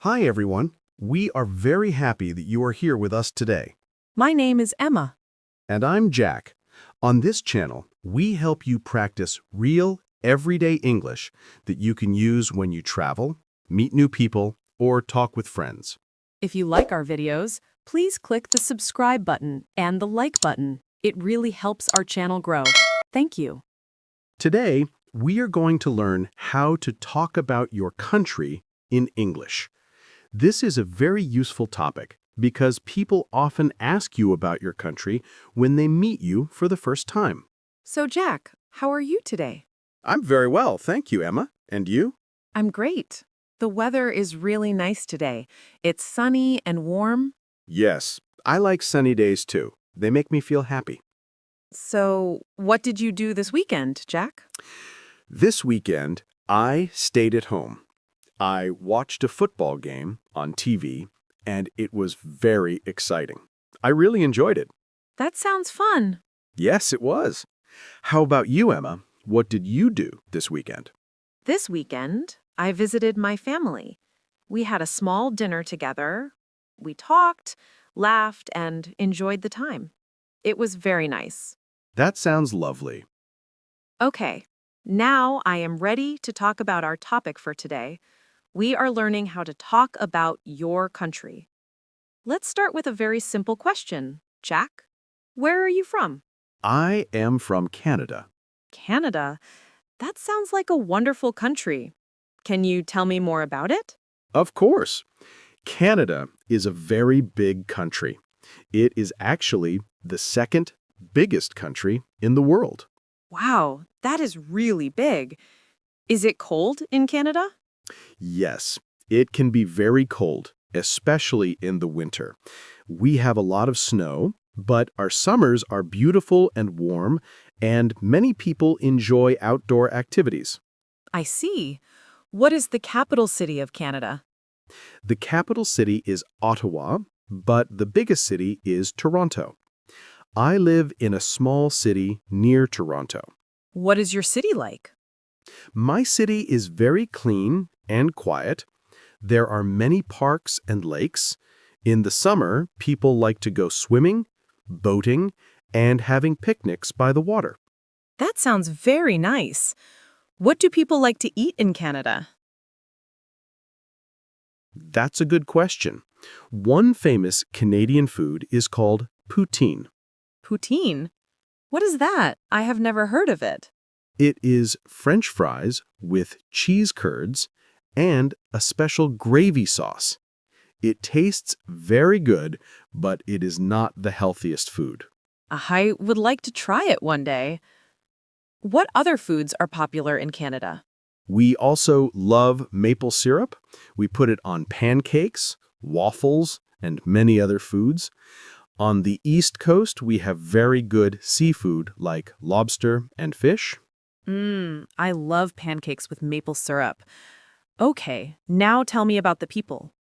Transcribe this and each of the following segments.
Hi, everyone. We are very happy that you are here with us today. My name is Emma. And I'm Jack. On this channel, we help you practice real, everyday English that you can use when you travel, meet new people, or talk with friends. If you like our videos, please click the subscribe button and the like button. It really helps our channel grow. Thank you. Today, we are going to learn how to talk about your country in English. This is a very useful topic because people often ask you about your country when they meet you for the first time. So Jack, how are you today? I'm very well, thank you, Emma. And you? I'm great. The weather is really nice today. It's sunny and warm. Yes, I like sunny days too. They make me feel happy. So, what did you do this weekend, Jack? This weekend, I stayed at home. I watched a football game on TV, and it was very exciting. I really enjoyed it. That sounds fun. Yes, it was. How about you, Emma? What did you do this weekend? This weekend, I visited my family. We had a small dinner together. We talked, laughed, and enjoyed the time. It was very nice. That sounds lovely. Okay, now I am ready to talk about our topic for today. We are learning how to talk about your country. Let's start with a very simple question. Jack, where are you from? I am from Canada. Canada? That sounds like a wonderful country. Can you tell me more about it? Of course. Canada is a very big country. It is actually the second biggest country in the world. Wow, that is really big. Is it cold in Canada? Yes, it can be very cold, especially in the winter. We have a lot of snow, but our summers are beautiful and warm, and many people enjoy outdoor activities. I see. What is the capital city of Canada? The capital city is Ottawa, but the biggest city is Toronto. I live in a small city near Toronto. What is your city like? My city is very clean and quiet. There are many parks and lakes. In the summer, people like to go swimming, boating, and having picnics by the water. That sounds very nice. What do people like to eat in Canada? That's a good question. One famous Canadian food is called poutine. Poutine? What is that? I have never heard of it. It is French fries with cheese curds and a special gravy sauce. It tastes very good, but it is not the healthiest food. I would like to try it one day. What other foods are popular in Canada? We also love maple syrup. We put it on pancakes, waffles, and many other foods. On the East Coast, we have very good seafood like lobster and fish. I love pancakes with maple syrup. Okay, now tell me about the people.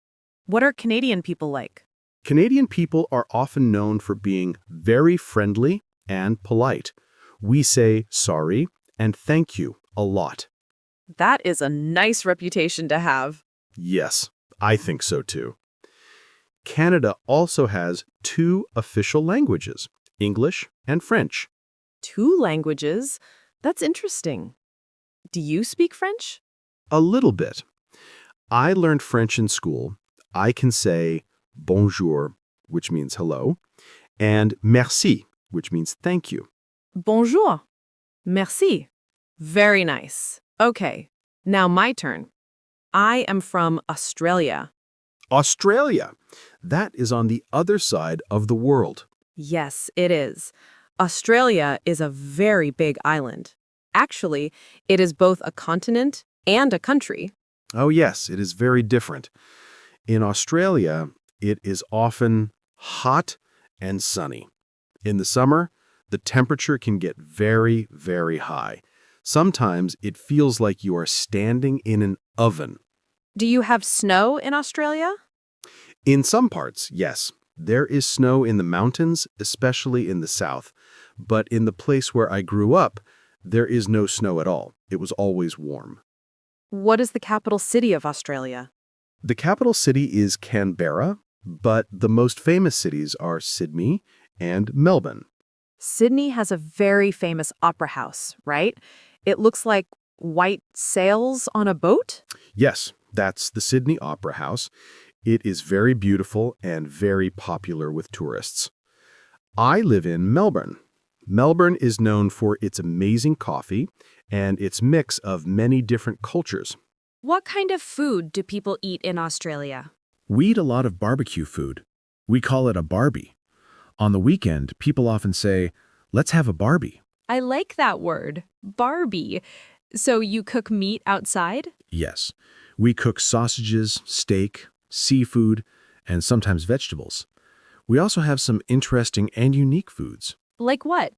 What are Canadian people like? Canadian people are often known for being very friendly and polite. We say sorry and thank you a lot. That is a nice reputation to have. Yes, I think so too. Canada also has two official languages, English and French. 2 languages? That's interesting. Do you speak French? A little bit. I learned French in school. I can say bonjour, which means hello, and merci, which means thank you. Bonjour. Merci. Very nice. Okay, now my turn. I am from Australia. Australia. That is on the other side of the world. Yes, it is. Australia is a very big island. Actually, it is both a continent and a country. Oh yes, it is very different. In Australia, it is often hot and sunny. In the summer, the temperature can get very, very high. Sometimes it feels like you are standing in an oven. Do you have snow in Australia? In some parts, yes. There is snow in the mountains, especially in the south. But in the place where I grew up, there is no snow at all. It was always warm. What is the capital city of Australia? The capital city is Canberra, but the most famous cities are Sydney and Melbourne. Sydney has a very famous opera house, right? It looks like white sails on a boat? Yes, that's the Sydney Opera House. It is very beautiful and very popular with tourists. I live in Melbourne. Melbourne is known for its amazing coffee and its mix of many different cultures. What kind of food do people eat in Australia? We eat a lot of barbecue food. We call it a barbie. On the weekend, people often say, let's have a barbie. I like that word, Barbie. So you cook meat outside? Yes, we cook sausages, steak, seafood, and sometimes vegetables. We also have some interesting and unique foods. Like what?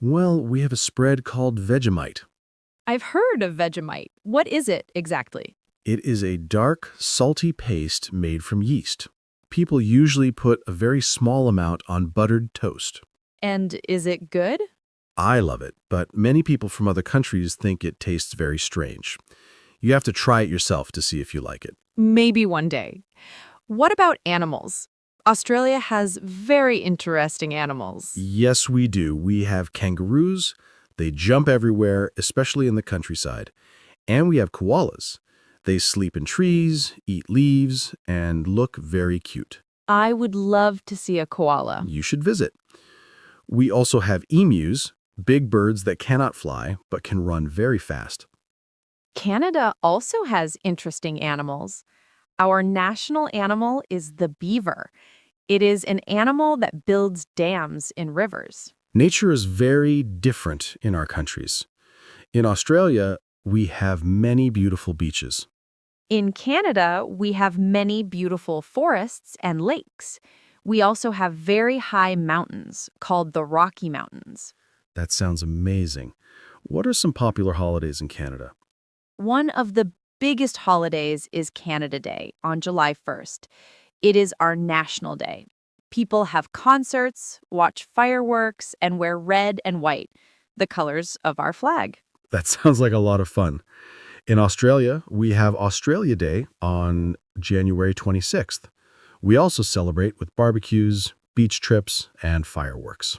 Well, we have a spread called Vegemite. I've heard of Vegemite. What is it exactly? It is a dark, salty paste made from yeast. People usually put a very small amount on buttered toast. And is it good? I love it, but many people from other countries think it tastes very strange. You have to try it yourself to see if you like it. Maybe one day. What about animals? Australia has very interesting animals. Yes, we do. We have kangaroos. They jump everywhere, especially in the countryside. And we have koalas. They sleep in trees, eat leaves, and look very cute. I would love to see a koala. You should visit. We also have emus, big birds that cannot fly but can run very fast. Canada also has interesting animals. Our national animal is the beaver. It is an animal that builds dams in rivers. Nature is very different in our countries. In Australia, we have many beautiful beaches. In Canada, we have many beautiful forests and lakes. We also have very high mountains called the Rocky Mountains. That sounds amazing. What are some popular holidays in Canada? One of the biggest holidays is Canada Day on July 1st. It is our national day. People have concerts, watch fireworks, and wear red and white, the colors of our flag. That sounds like a lot of fun. In Australia, we have Australia Day on January 26th. We also celebrate with barbecues, beach trips, and fireworks.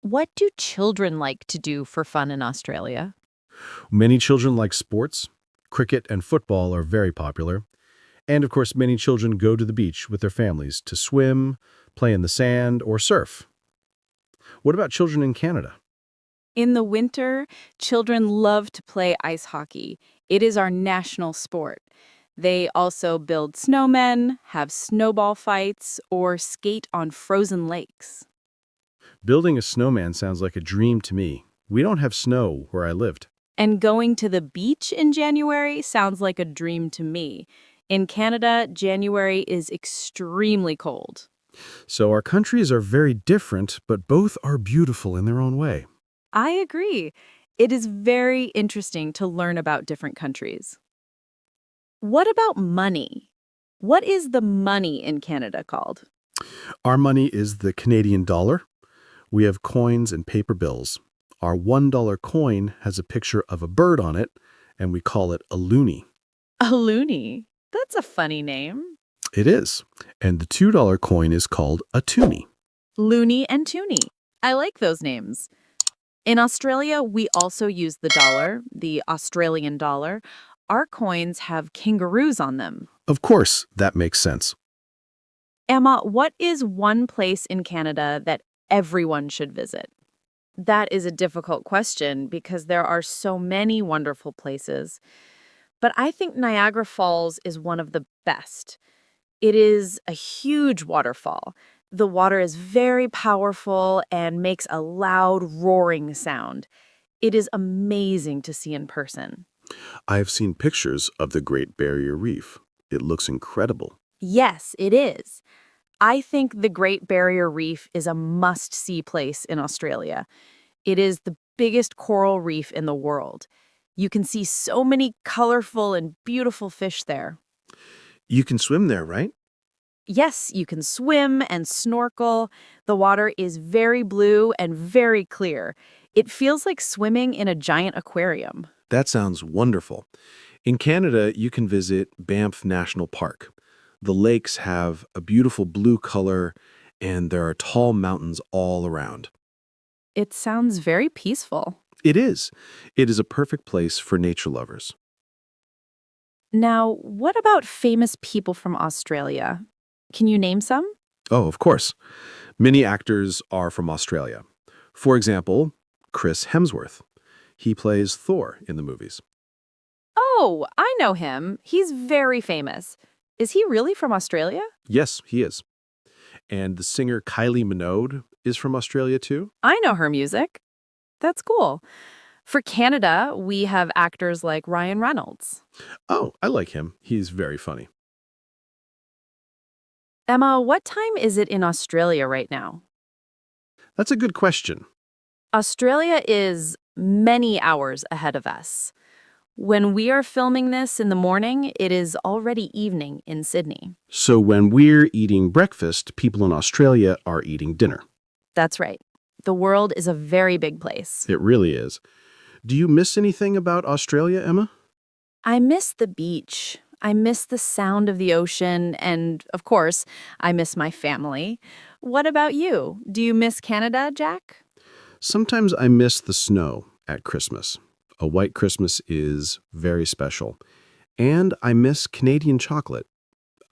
What do children like to do for fun in Australia? Many children like sports. Cricket and football are very popular. And of course, many children go to the beach with their families to swim, play in the sand, or surf. What about children in Canada? In the winter, children love to play ice hockey. It is our national sport. They also build snowmen, have snowball fights, or skate on frozen lakes. Building a snowman sounds like a dream to me. We don't have snow where I lived. And going to the beach in January sounds like a dream to me. In Canada, January is extremely cold. So our countries are very different, but both are beautiful in their own way. I agree. It is very interesting to learn about different countries. What about money? What is the money in Canada called? Our money is the Canadian dollar. We have coins and paper bills. Our $1 coin has a picture of a bird on it, and we call it a loonie. A loonie. That's a funny name. It is. And the $2 coin is called a toonie. Loonie and toonie. I like those names. In Australia, we also use the dollar, the Australian dollar. Our coins have kangaroos on them. Of course, that makes sense. Emma, what is one place in Canada that everyone should visit? That is a difficult question because there are so many wonderful places. But I think Niagara Falls is one of the best. It is a huge waterfall. The water is very powerful and makes a loud, roaring sound. It is amazing to see in person. I have seen pictures of the Great Barrier Reef. It looks incredible. Yes, it is. I think the Great Barrier Reef is a must-see place in Australia. It is the biggest coral reef in the world. You can see so many colorful and beautiful fish there. You can swim there, right? Yes, you can swim and snorkel. The water is very blue and very clear. It feels like swimming in a giant aquarium. That sounds wonderful. In Canada, you can visit Banff National Park. The lakes have a beautiful blue color, and there are tall mountains all around. It sounds very peaceful. It is. It is a perfect place for nature lovers. Now, what about famous people from Australia? Can you name some? Oh, of course. Many actors are from Australia. For example, Chris Hemsworth. He plays Thor in the movies. Oh, I know him. He's very famous. Is he really from Australia? Yes, he is. And the singer Kylie Minogue is from Australia too. I know her music. That's cool. For Canada, we have actors like Ryan Reynolds. Oh, I like him. He's very funny. Emma, what time is it in Australia right now? That's a good question. Australia is many hours ahead of us. When we are filming this in the morning, it is already evening in Sydney. So when we're eating breakfast, people in Australia are eating dinner. That's right. The world is a very big place. It really is. Do you miss anything about Australia, Emma? I miss the beach. I miss the sound of the ocean, and of course, I miss my family. What about you? Do you miss Canada, Jack? Sometimes I miss the snow at Christmas. A white Christmas is very special. And I miss Canadian chocolate.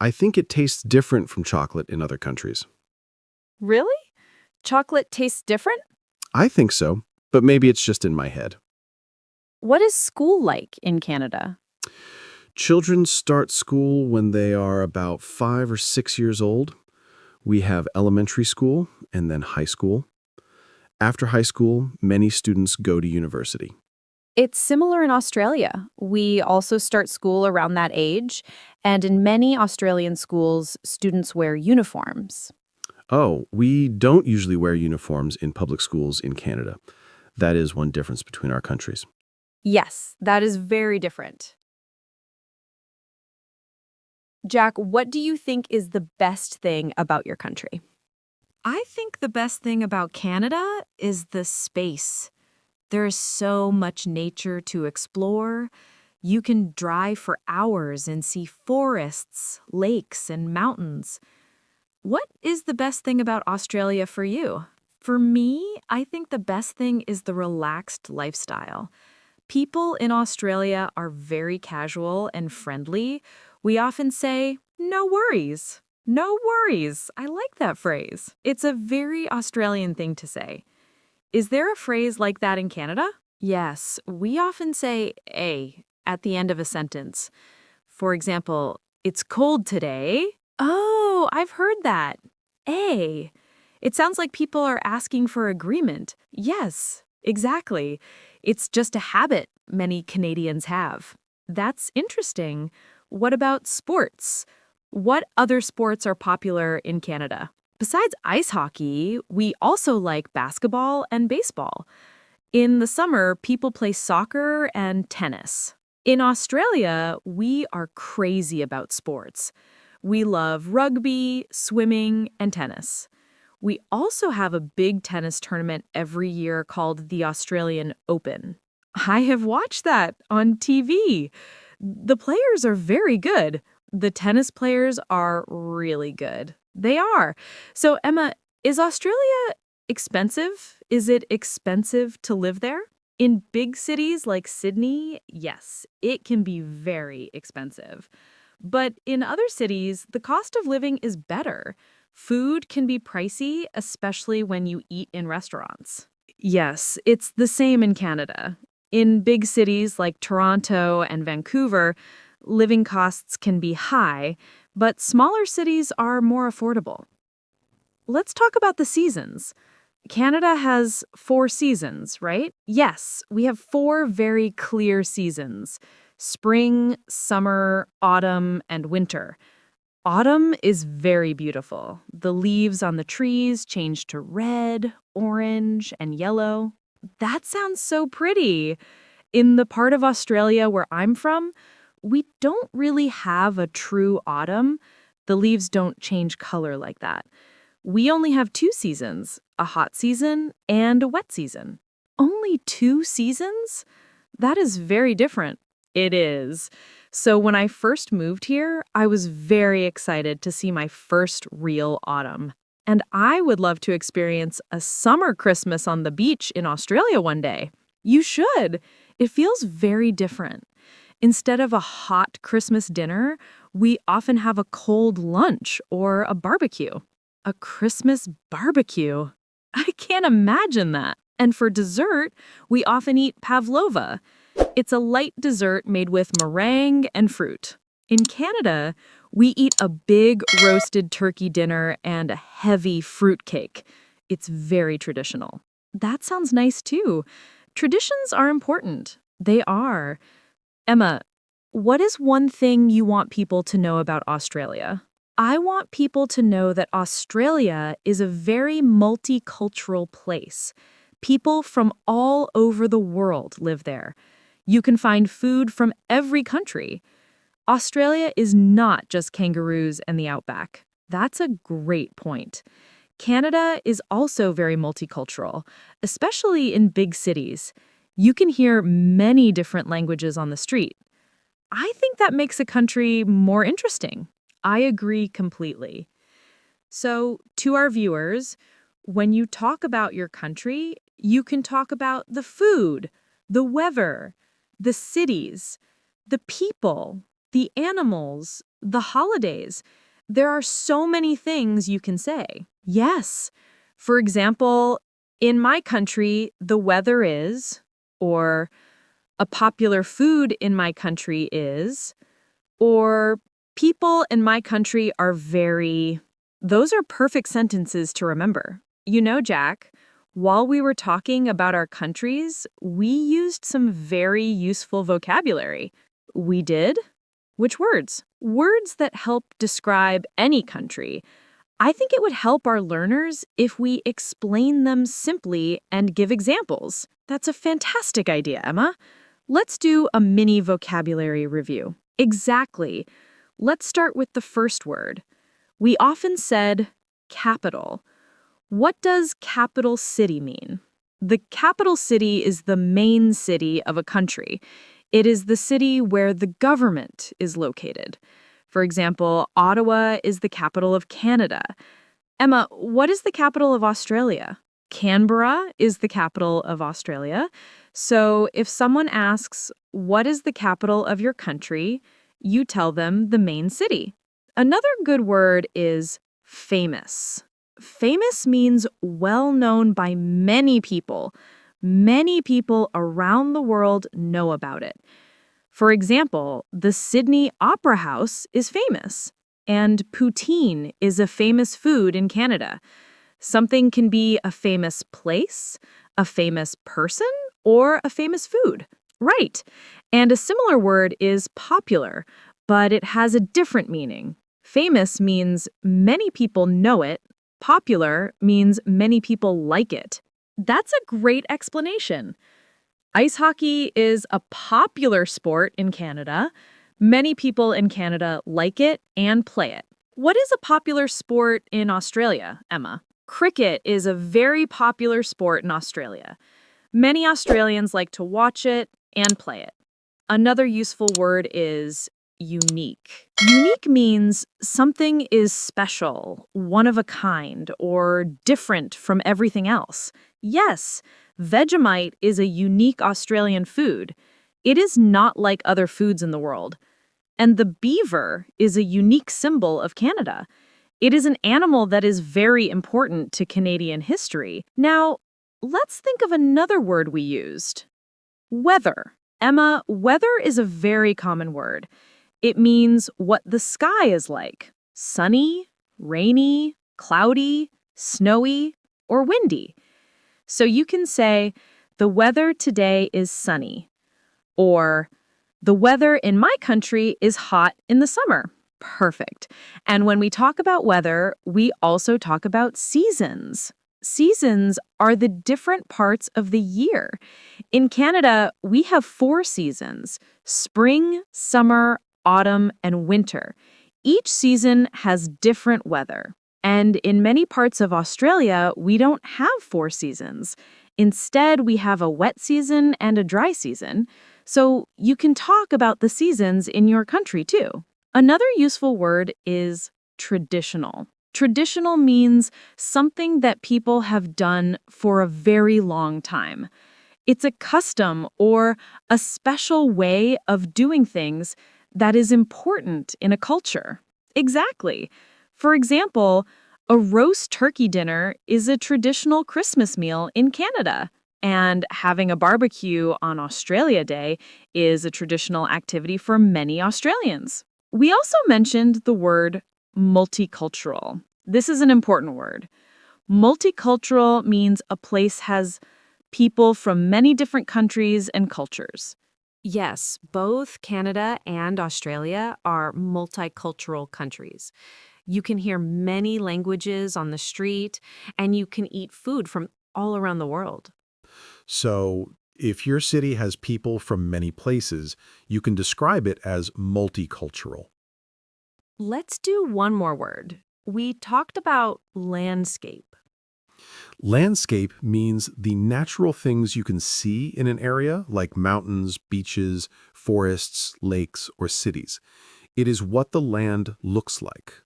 I think it tastes different from chocolate in other countries. Really? Chocolate tastes different? I think so, but maybe it's just in my head. What is school like in Canada? Children start school when they are about 5 or 6 years old. We have elementary school and then high school. After high school, many students go to university. It's similar in Australia. We also start school around that age, and in many Australian schools, students wear uniforms. Oh, we don't usually wear uniforms in public schools in Canada. That is one difference between our countries. Yes, that is very different. Jack, what do you think is the best thing about your country? I think the best thing about Canada is the space. There is so much nature to explore. You can drive for hours and see forests, lakes, and mountains. What is the best thing about Australia for you? For me, I think the best thing is the relaxed lifestyle. People in Australia are very casual and friendly. We often say, "No worries." No worries. I like that phrase. It's a very Australian thing to say. Is there a phrase like that in Canada? Yes, we often say "a" at the end of a sentence. For example, "It's cold today." Oh, I've heard that. "A." It sounds like people are asking for agreement. Yes, exactly. It's just a habit many Canadians have. That's interesting. What about sports? What other sports are popular in Canada? Besides ice hockey, we also like basketball and baseball. In the summer, people play soccer and tennis. In Australia, we are crazy about sports. We love rugby, swimming, and tennis. We also have a big tennis tournament every year called the Australian Open. I have watched that on TV. The players are very good. The tennis players are really good. They are. So, Emma, is Australia expensive? Is it expensive to live there? In big cities like Sydney, yes, it can be very expensive. But in other cities, the cost of living is better. Food can be pricey, especially when you eat in restaurants. Yes, it's the same in Canada. In big cities like Toronto and Vancouver, living costs can be high, but smaller cities are more affordable. Let's talk about the seasons. Canada has 4 seasons, right? Yes, we have 4 very clear seasons: spring, summer, autumn, and winter. Autumn is very beautiful. The leaves on the trees change to red, orange, and yellow. That sounds so pretty. In the part of Australia where I'm from, we don't really have a true autumn. The leaves don't change color like that. We only have 2 seasons, a hot season and a wet season. Only 2 seasons? That is very different. It is. So when I first moved here, I was very excited to see my first real autumn. And I would love to experience a summer Christmas on the beach in Australia one day. You should. It feels very different. Instead of a hot Christmas dinner, we often have a cold lunch or a barbecue. A Christmas barbecue. I can't imagine that. And for dessert, we often eat pavlova. It's a light dessert made with meringue and fruit. In Canada, we eat a big roasted turkey dinner and a heavy fruit cake. It's very traditional. That sounds nice too. Traditions are important. They are. Emma, what is one thing you want people to know about Australia? I want people to know that Australia is a very multicultural place. People from all over the world live there. You can find food from every country. Australia is not just kangaroos and the outback. That's a great point. Canada is also very multicultural, especially in big cities. You can hear many different languages on the street. I think that makes a country more interesting. I agree completely. So, to our viewers, when you talk about your country, you can talk about the food, the weather, the cities, the people, the animals, the holidays. There are so many things you can say. Yes. For example, in my country, the weather is, or a popular food in my country is, or people in my country are very. Those are perfect sentences to remember. You know, Jack, while we were talking about our countries, we used some very useful vocabulary. We did? Which words? Words that help describe any country. I think it would help our learners if we explain them simply and give examples. That's a fantastic idea, Emma. Let's do a mini vocabulary review. Exactly. Let's start with the first word. We often said capital. What does capital city mean? The capital city is the main city of a country. It is the city where the government is located. For example, Ottawa is the capital of Canada. Emma, what is the capital of Australia? Canberra is the capital of Australia. So if someone asks, what is the capital of your country? You tell them the main city. Another good word is famous. Famous means well known by many people. Many people around the world know about it. For example, the Sydney Opera House is famous, and poutine is a famous food in Canada. Something can be a famous place, a famous person, or a famous food. Right. And a similar word is popular, but it has a different meaning. Famous means many people know it. Popular means many people like it. That's a great explanation. Ice hockey is a popular sport in Canada. Many people in Canada like it and play it. What is a popular sport in Australia, Emma? Cricket is a very popular sport in Australia. Many Australians like to watch it and play it. Another useful word is unique. Unique means something is special, one of a kind, or different from everything else. Yes, Vegemite is a unique Australian food. It is not like other foods in the world. And the beaver is a unique symbol of Canada. It is an animal that is very important to Canadian history. Now, let's think of another word we used. Weather. Emma, weather is a very common word. It means what the sky is like. Sunny, rainy, cloudy, snowy, or windy. So you can say, the weather today is sunny. Or, the weather in my country is hot in the summer. Perfect. And when we talk about weather, we also talk about seasons. Seasons are the different parts of the year. In Canada, we have 4 seasons: spring, summer, autumn, and winter. Each season has different weather. And in many parts of Australia, we don't have 4 seasons. Instead, we have a wet season and a dry season. So you can talk about the seasons in your country too. Another useful word is traditional. Traditional means something that people have done for a very long time. It's a custom or a special way of doing things that is important in a culture. Exactly. For example, a roast turkey dinner is a traditional Christmas meal in Canada, and having a barbecue on Australia Day is a traditional activity for many Australians. We also mentioned the word multicultural. This is an important word. Multicultural means a place has people from many different countries and cultures. Yes, both Canada and Australia are multicultural countries. You can hear many languages on the street, and you can eat food from all around the world. So, if your city has people from many places, you can describe it as multicultural. Let's do one more word. We talked about landscape. Landscape means the natural things you can see in an area, like mountains, beaches, forests, lakes, or cities. It is what the land looks like.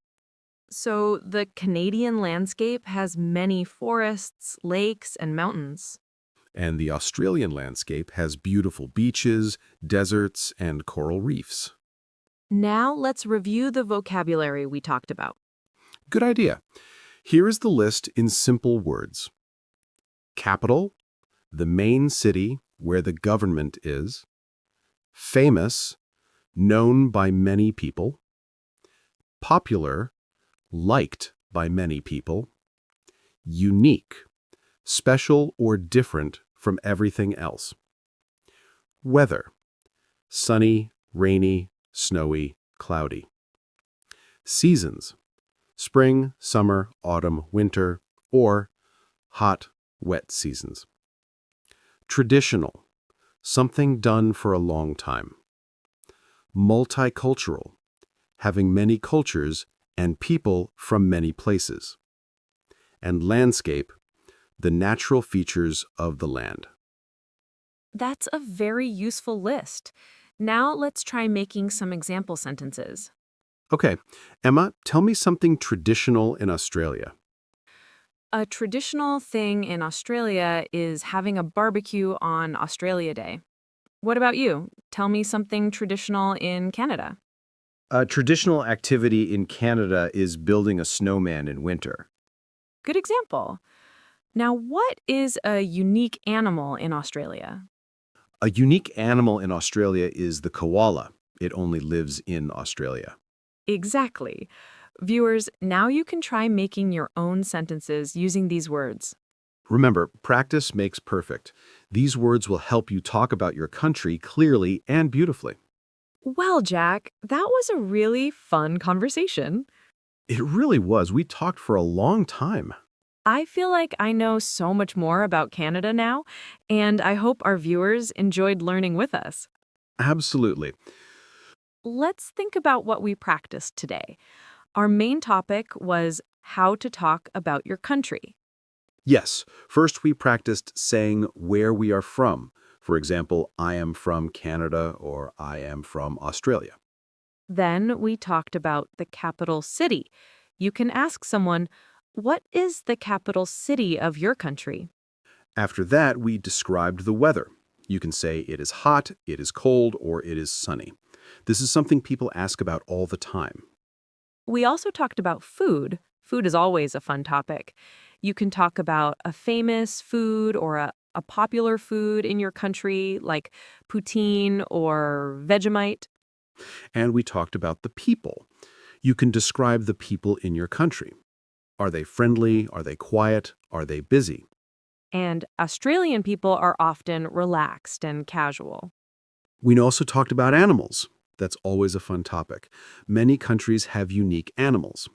So the Canadian landscape has many forests, lakes, and mountains. And the Australian landscape has beautiful beaches, deserts, and coral reefs. Now let's review the vocabulary we talked about. Good idea. Here is the list in simple words. Capital, the main city where the government is. Famous, known by many people. Popular, liked by many people. Unique, special or different from everything else. Weather, sunny, rainy, snowy, cloudy. Seasons, spring, summer, autumn, winter, or hot, wet seasons. Traditional, something done for a long time. Multicultural, having many cultures and people from many places. And landscape, the natural features of the land. That's a very useful list. Now let's try making some example sentences. Okay, Emma, tell me something traditional in Australia. A traditional thing in Australia is having a barbecue on Australia Day. What about you? Tell me something traditional in Canada. A traditional activity in Canada is building a snowman in winter. Good example. Now, what is a unique animal in Australia? A unique animal in Australia is the koala. It only lives in Australia. Exactly. Viewers, now you can try making your own sentences using these words. Remember, practice makes perfect. These words will help you talk about your country clearly and beautifully. Well, Jack, that was a really fun conversation. It really was. We talked for a long time. I feel like I know so much more about Canada now, and I hope our viewers enjoyed learning with us. Absolutely. Let's think about what we practiced today. Our main topic was how to talk about your country. Yes, first we practiced saying where we are from. For example, I am from Canada or I am from Australia. Then we talked about the capital city. You can ask someone, what is the capital city of your country? After that, we described the weather. You can say it is hot, it is cold, or it is sunny. This is something people ask about all the time. We also talked about food. Food is always a fun topic. You can talk about a famous food or a popular food in your country, like poutine or Vegemite. And we talked about the people. You can describe the people in your country. Are they friendly? Are they quiet? Are they busy? And Australian people are often relaxed and casual. We also talked about animals. That's always a fun topic. Many countries have unique animals.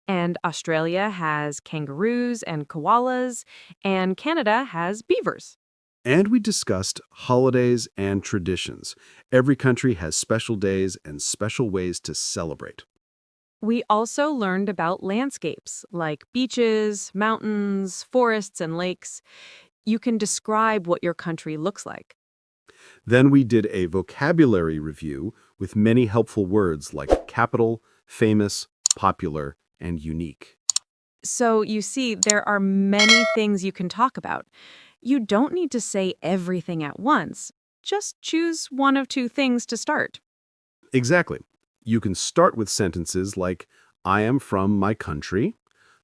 And Australia has kangaroos and koalas, and Canada has beavers. And we discussed holidays and traditions. Every country has special days and special ways to celebrate. We also learned about landscapes like beaches, mountains, forests, and lakes. You can describe what your country looks like. Then we did a vocabulary review with many helpful words like capital, famous, popular, and unique. So you see, there are many things you can talk about. You don't need to say everything at once. Just choose one of two things to start. Exactly. You can start with sentences like, I am from my country,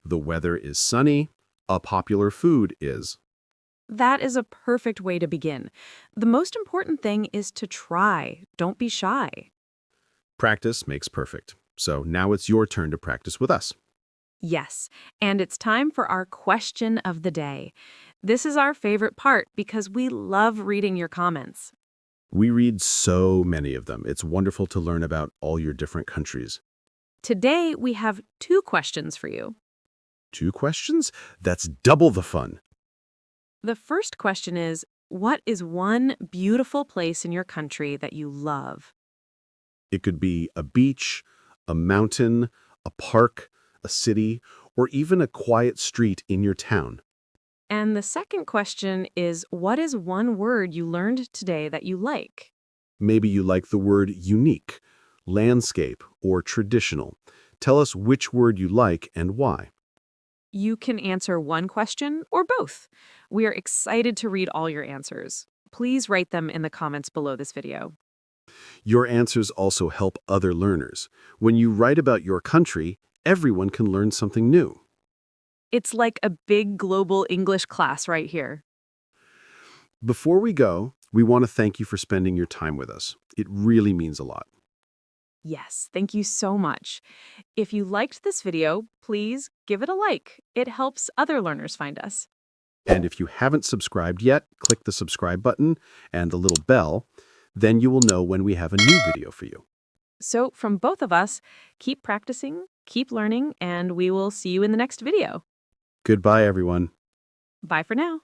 the weather is sunny, a popular food is. That is a perfect way to begin. The most important thing is to try. Don't be shy. Practice makes perfect. So now it's your turn to practice with us. Yes, and it's time for our question of the day. This is our favorite part because we love reading your comments. We read so many of them. It's wonderful to learn about all your different countries. Today, we have 2 questions for you. 2 questions? That's double the fun. The first question is, what is one beautiful place in your country that you love? It could be a beach, a mountain, a park, a city, or even a quiet street in your town. And the second question is, what is one word you learned today that you like? Maybe you like the word unique, landscape, or traditional. Tell us which word you like and why. You can answer one question or both. We are excited to read all your answers. Please write them in the comments below this video. Your answers also help other learners. When you write about your country, everyone can learn something new. It's like a big global English class right here. Before we go, we want to thank you for spending your time with us. It really means a lot. Yes, thank you so much. If you liked this video, please give it a like. It helps other learners find us. And if you haven't subscribed yet, click the subscribe button and the little bell. Then you will know when we have a new video for you. So from both of us, keep practicing, keep learning, and we will see you in the next video. Goodbye, everyone. Bye for now.